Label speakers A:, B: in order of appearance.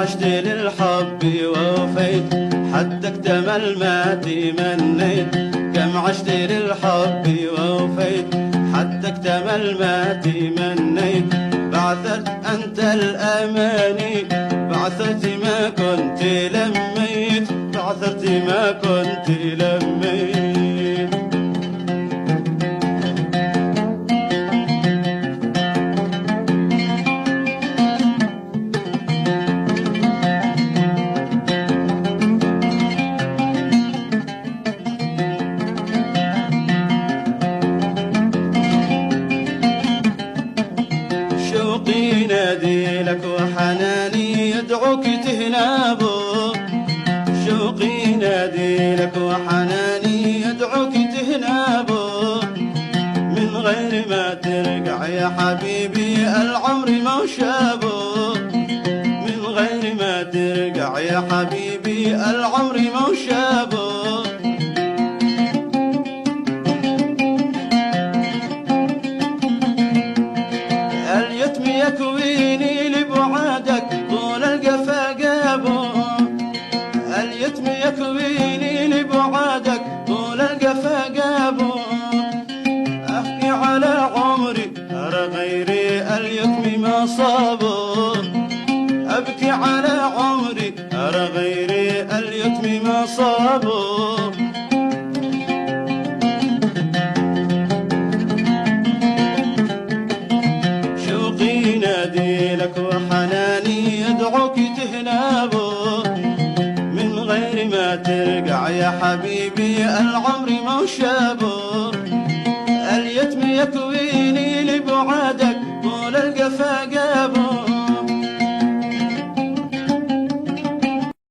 A: عشت للحب ووفيت حتى اكتمل ما تمنيت. كم عشت للحب ووفيت حتى اكتمل ما تمنيت. بعثت أنت الأماني بعثت ما كنت لميت. بعثت ما كنت لميت. شوقي ينادي لك وحناني يدعوك تهنابه. شوقي ينادي لك وحناني يدعوك تهنابه. من غير ما ترجع يا حبيبي العمر ما شابه. من غير ما ترجع يا حبيبي العمر ما شابه. اليتم يكويني لبعادك طول القفا جابه. اليتم يكويني لبعادك طول القفا جابه. أبكي على عمري أرى غيري اليتم ما صابه. أبكي على عمري أرى غيري اليتم ما صابه. ينادي لك وحناني يدعوك تهنابه. من غير ما ترجع يا حبيبي العمر ما شابه. اليتم يكويني لبعادك طول القفا